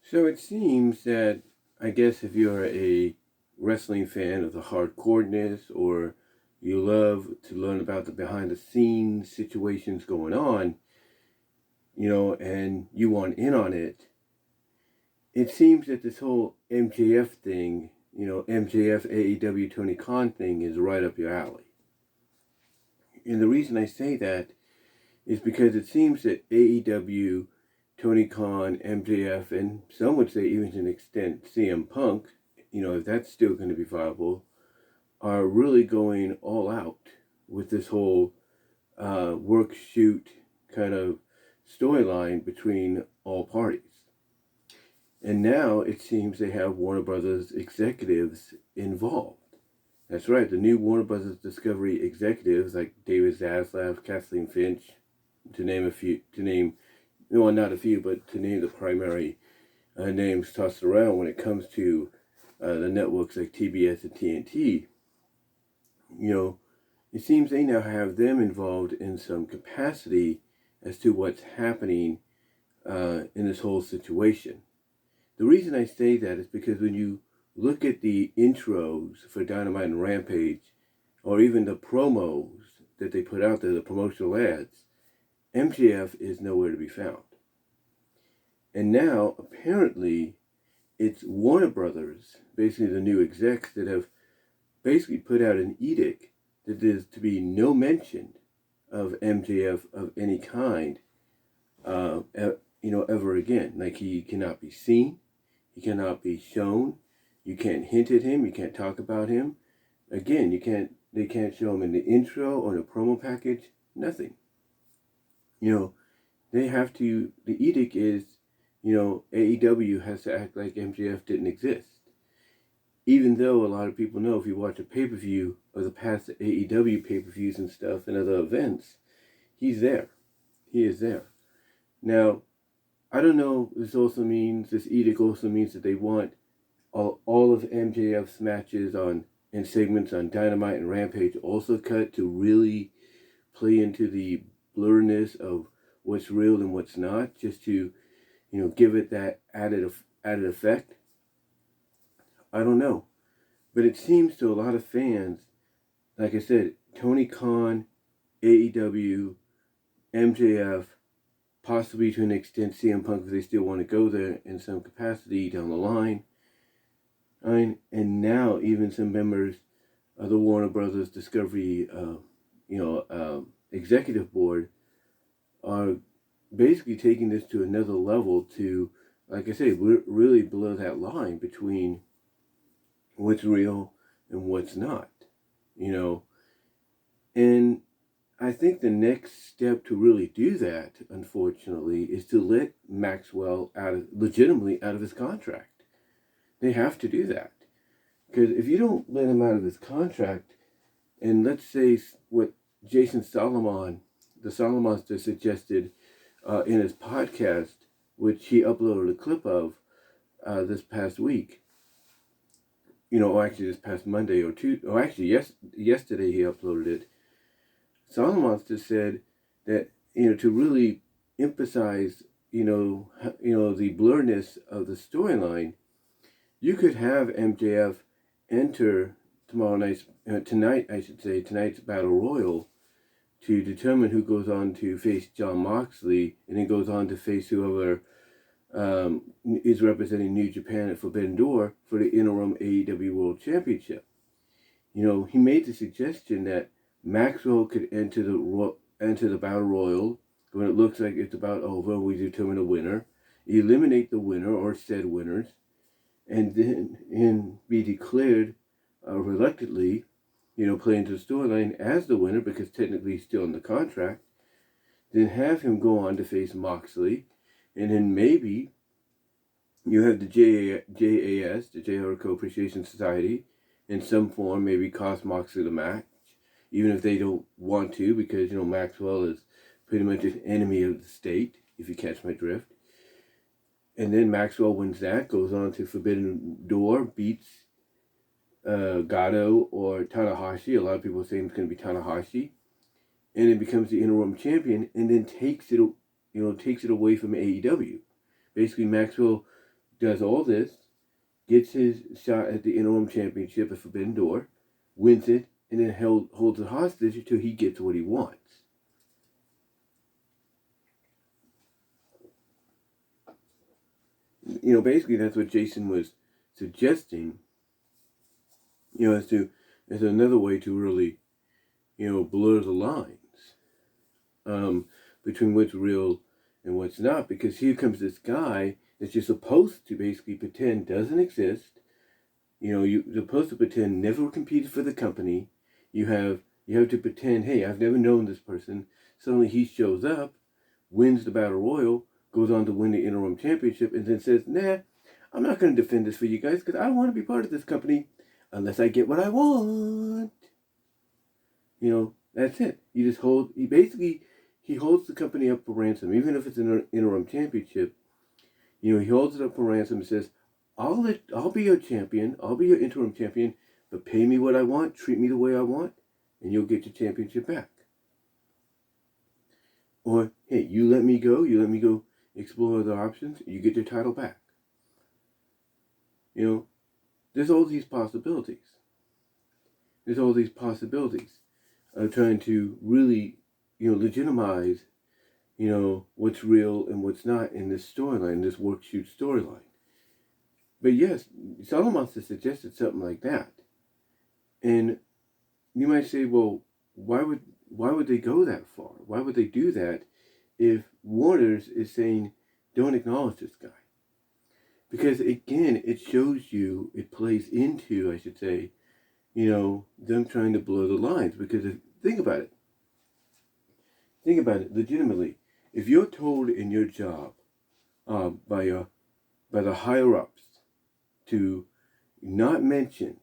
So it seems that, I guess, if you're a wrestling fan of the hardcoreness, or you love to learn about the behind the scenes situations going on, and you want in on it, it seems that this whole MJF thing, MJF AEW Tony Khan thing is right up your alley. And the reason I say that is because it seems that AEW, Tony Khan, MJF, and some would say even to an extent CM Punk, if that's still going to be viable, are really going all out with this whole work shoot kind of storyline between all parties. And now it seems they have Warner Brothers executives involved. That's right, the new Warner Brothers Discovery executives like David Zaslav, Kathleen Finch, to name a few, not a few, but to name the primary names tossed around when it comes to the networks like TBS and TNT. It seems they now have them involved in some capacity as to what's happening in this whole situation. The reason I say that is because when you look at the intros for Dynamite and Rampage, or even the promos that they put out there, the promotional ads, MJF is nowhere to be found. And now, apparently, it's Warner Brothers, basically the new execs, that have basically put out an edict that there's to be no mention of MJF of any kind, ever again. Like, he cannot be seen, he cannot be shown, you can't hint at him, you can't talk about him. Again, they can't show him in the intro or in the promo package, nothing. They have to, the edict is, AEW has to act like MJF didn't exist. Even though a lot of people know, if you watch a pay-per-view of the past AEW pay-per-views and stuff and other events, he's there. He is there. Now, I don't know, this edict also means that they want all of MJF's matches and segments on Dynamite and Rampage also cut to really play into the blurriness of what's real and what's not, just to, give it that added effect. I don't know. But it seems to a lot of fans, like I said, Tony Khan, AEW, MJF, possibly to an extent CM Punk if they still want to go there in some capacity down the line. And now even some members of the Warner Brothers Discovery, executive board are basically taking this to another level to, like I say, really blur that line between what's real and what's not, And I think the next step to really do that, unfortunately, is to let Maxwell legitimately out of his contract. They have to do that. Because if you don't let him out of his contract, and let's say what Jason Solomon, the Solomons, just suggested in his podcast, which he uploaded a clip of this past week, or actually this past Monday yesterday he uploaded it. Solomon just said that, to really emphasize, the blurriness of the storyline, you could have MJF enter tonight's Battle Royal to determine who goes on to face Jon Moxley, and then goes on to face whoever is representing New Japan at Forbidden Door for the interim AEW World Championship. He made the suggestion that Maxwell could enter the Battle Royal when it looks like it's about over. We determine a winner, eliminate the winner or said winners, and then be declared reluctantly, play into the storyline as the winner because technically he's still in the contract. Then have him go on to face Moxley, and then maybe you have the JAS, the Jericho Appreciation Society, in some form, maybe cost Moxley the match, even if they don't want to, because, Maxwell is pretty much an enemy of the state, if you catch my drift. And then Maxwell wins that, goes on to Forbidden Door, beats Gato or Tanahashi. A lot of people say it's going to be Tanahashi. And then becomes the interim champion, and then takes it away from AEW. Basically, Maxwell does all this, gets his shot at the interim championship at Forbidden Door, wins it, and then holds it hostage until he gets what he wants. Basically that's what Jason was suggesting, as another way to really, blur the lines between what's real and what's not. Because here comes this guy that you're supposed to basically pretend doesn't exist. You're supposed to pretend never competed for the company. You have to pretend, hey, I've never known this person. Suddenly he shows up, wins the Battle Royal, goes on to win the interim championship, and then says, nah, I'm not going to defend this for you guys because I don't want to be part of this company unless I get what I want. That's it. He holds the company up for ransom, even if it's an interim championship. He holds it up for ransom and says, I'll be your champion, I'll be your interim champion, but pay me what I want, treat me the way I want, and you'll get your championship back. Or, hey, you let me go explore other options, you get your title back. There's all these possibilities. Of trying to really, legitimize, what's real and what's not in this storyline, this work shoot storyline. But yes, Solomon has suggested something like that. And you might say, well, why would they go that far? Why would they do that if Warner's is saying, don't acknowledge this guy? Because again, it plays into, I should say, them trying to blur the lines. Because think about it legitimately. If you're told in your job by the higher ups to not mention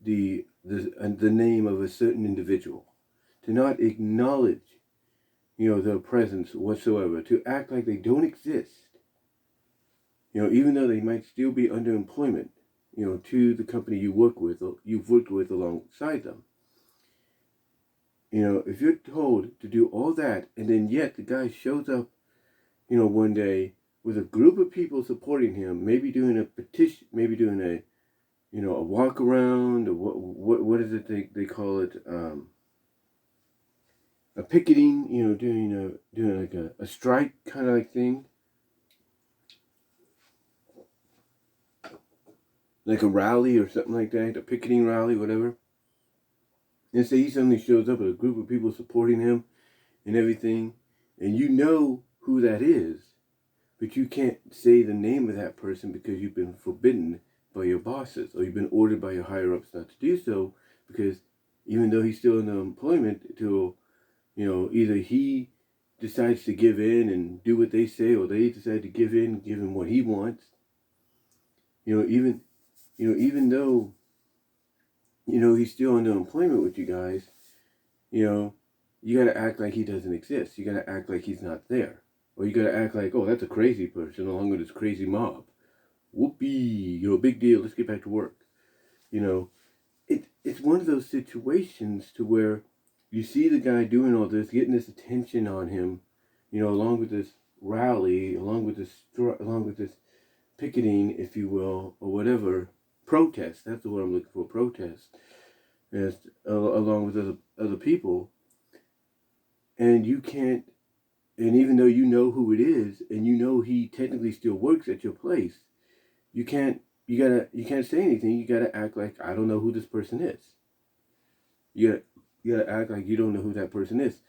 the name of a certain individual, to not acknowledge, their presence whatsoever, to act like they don't exist, even though they might still be under employment, to the company you've worked with alongside them. If you're told to do all that, and then yet the guy shows up, one day with a group of people supporting him, maybe doing a petition, maybe doing a walk around, or what is it they call it, a picketing, doing like a strike kind of like thing, like a rally or something like that, a picketing rally, whatever. And say he suddenly shows up with a group of people supporting him and everything, and you know who that is, but you can't say the name of that person because you've been forbidden by your bosses, or you've been ordered by your higher ups not to do so, because even though he's still in employment till, either he decides to give in and do what they say, or they decide to give him what he wants. Even though, he's still under employment with you guys, you gotta act like he doesn't exist. You gotta act like he's not there. Or you gotta act like, oh, that's a crazy person along with this crazy mob. Whoopee, big deal, let's get back to work. It's one of those situations to where you see the guy doing all this, getting this attention on him, along with this rally, along with this picketing, if you will, or whatever, protest. That's the word I'm looking for, protest. Along with other people. And you can't, and even though you know who it is, and he technically still works at your place, you can't say anything. You gotta act like, I don't know who this person is. You gotta act like you don't know who that person is.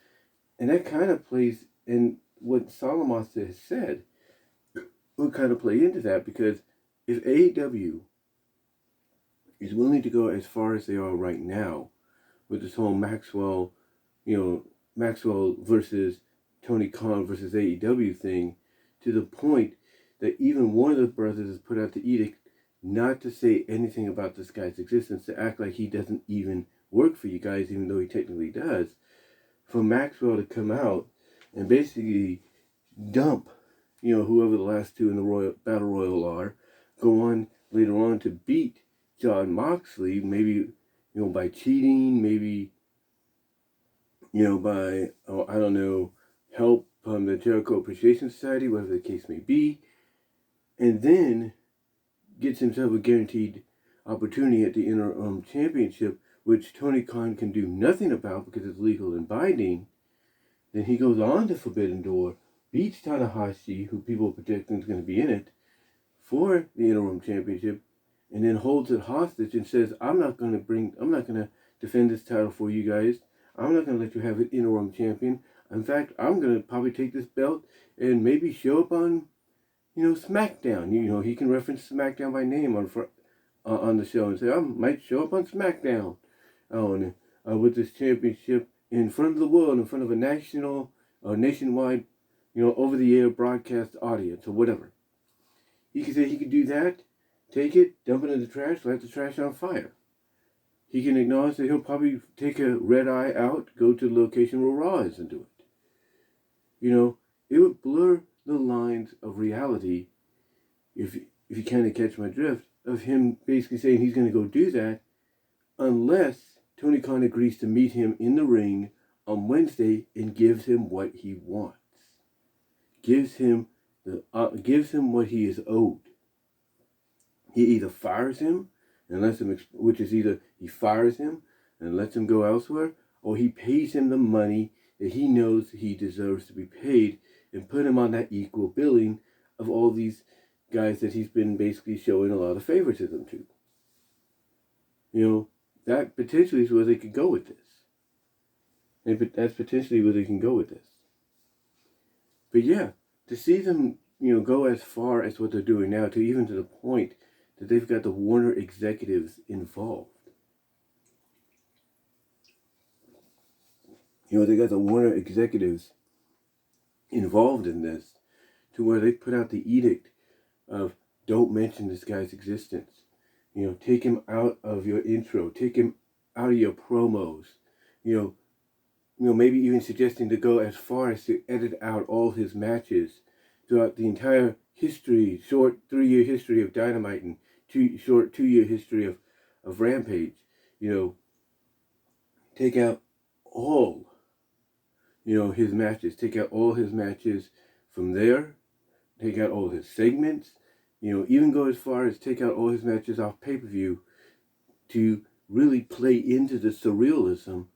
And that kind of plays in what Solomon has said, will kind of play into that, because if AEW is willing to go as far as they are right now with this whole Maxwell versus Tony Khan versus AEW thing, to the point that even one of the brothers has put out the edict not to say anything about this guy's existence, to act like he doesn't even work for you guys, even though he technically does. For Maxwell to come out and basically dump, whoever the last two in the Battle Royal are, go on later on to beat Jon Moxley, maybe, by cheating, maybe, by, I don't know, help from the Jericho Appreciation Society, whatever the case may be. And then gets himself a guaranteed opportunity at the interim championship, which Tony Khan can do nothing about because it's legal and binding, then he goes on to Forbidden Door, beats Tanahashi, who people are projecting is going to be in it, for the interim championship, and then holds it hostage and says, I'm not going to defend this title for you guys. I'm not going to let you have an interim champion. In fact, I'm going to probably take this belt and maybe show up on, SmackDown. He can reference SmackDown by name on the show and say, I might show up on SmackDown with this championship in front of the world, in front of a nationwide, over-the-air broadcast audience or whatever. He could say he could do that, take it, dump it in the trash, light the trash on fire. He can acknowledge that he'll probably take a red eye out, go to the location where Raw is and do it. It would blur the lines of reality, if you kind of catch my drift, of him basically saying he's going to go do that, unless Tony Khan agrees to meet him in the ring on Wednesday and gives him what he wants. Gives him what he is owed. He either fires him and lets him, which is either he fires him and lets him go elsewhere, or he pays him the money that he knows he deserves to be paid and put him on that equal billing of all these guys that he's been basically showing a lot of favoritism to. That potentially is where they could go with this. That's potentially where they can go with this. But yeah, to see them, go as far as what they're doing now, to even to the point that they've got the Warner executives involved. They got the Warner executives involved in this, to where they put out the edict of don't mention this guy's existence. Take him out of your intro, take him out of your promos. Maybe even suggesting to go as far as to edit out all his matches throughout the entire history, short 3-year history of Dynamite and short 2-year history of Rampage. Take out all, his matches. Take out all his matches from there. Take out all his segments. Even go as far as take out all his matches off pay-per-view to really play into the surrealism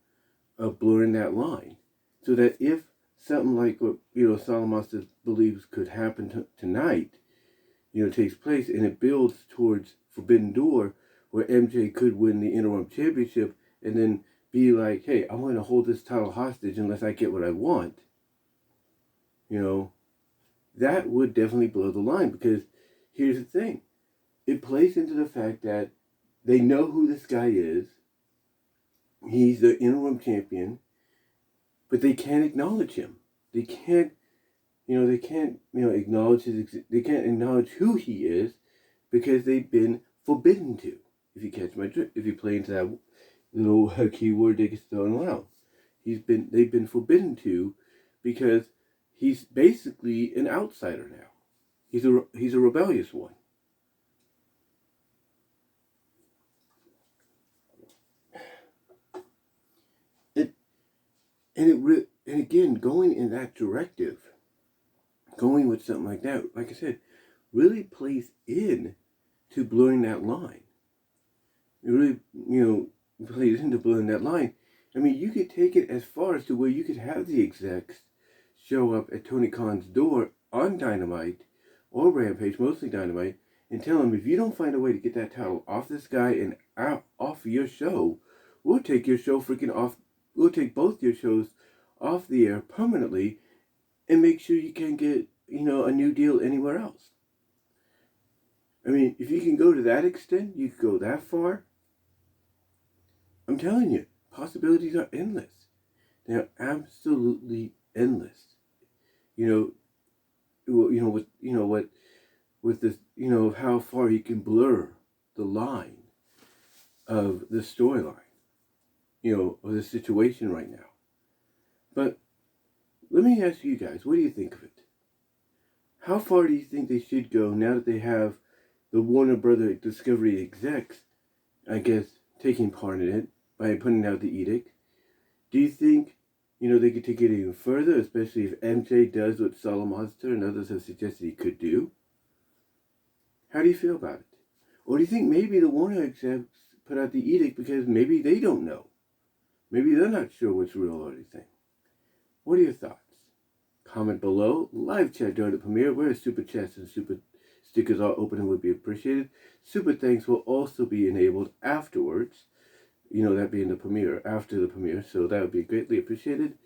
of blurring that line. So that if something like what, Solomon believes could happen tonight, takes place and it builds towards Forbidden Door, where MJ could win the interim championship and then be like, hey, I'm going to hold this title hostage unless I get what I want. That would definitely blow the line, because here's the thing. It plays into the fact that they know who this guy is. He's the interim champion, but they can't acknowledge him. They can't acknowledge they can't acknowledge who he is, because they've been forbidden to. If you catch my drift, if you play into that little keyword that gets thrown around, they've been forbidden to, because he's basically an outsider now. He's a rebellious one. And again, going in that directive, going with something like that, like I said, really plays in to blurring that line. It really, plays into blurring that line. I mean, you could take it as far as to where you could have the execs show up at Tony Khan's door on Dynamite or Rampage, mostly Dynamite, and tell him, if you don't find a way to get that title off this guy and off your show, we'll take your show freaking off. We'll take both your shows off the air permanently and make sure you can get, a new deal anywhere else. I mean, if you can go to that extent, you can go that far. I'm telling you, possibilities are endless. They are absolutely endless. With this, how far you can blur the line of the storyline, of the situation right now. But let me ask you guys, what do you think of it? How far do you think they should go now that they have the Warner Brother Discovery execs, I guess, taking part in it by putting out the edict? Do you think, they could take it even further, especially if MJ does what Solomon and others have suggested he could do? How do you feel about it? Or do you think maybe the Warner execs put out the edict because maybe they don't know? Maybe they're not sure what's real or anything. What are your thoughts? Comment below. Live chat during the premiere where super chats and super stickers are open and would be appreciated. Super thanks will also be enabled afterwards. That being the premiere, after the premiere. So that would be greatly appreciated.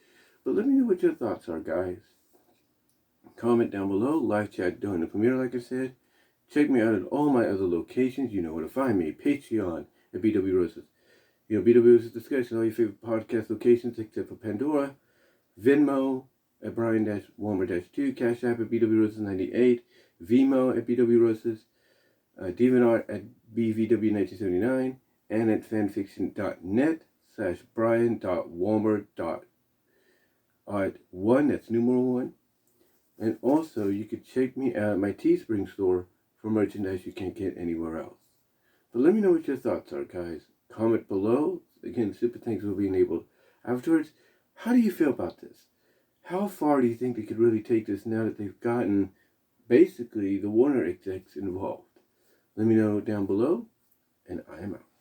But let me know what your thoughts are, guys. Comment down below. Live chat during the premiere, like I said. Check me out at all my other locations. You know where to find me. Patreon at BW Roses. BW Roses Discussion, all your favorite podcast locations except for Pandora. VENMO at Brian-Warmer-2. Cash App at BW Roses 98. VENMO at BW Roses. DeviantArt at BVW1979. And at fanfiction.net/Brian.Warmer.Art1. That's numeral 1. And also, you can check me out at my Teespring store for merchandise you can't get anywhere else. But let me know what your thoughts are, guys. Comment below. Again, super thanks will be enabled afterwards. How do you feel about this? How far do you think they could really take this now that they've gotten basically the Warner execs involved? Let me know down below, and I am out.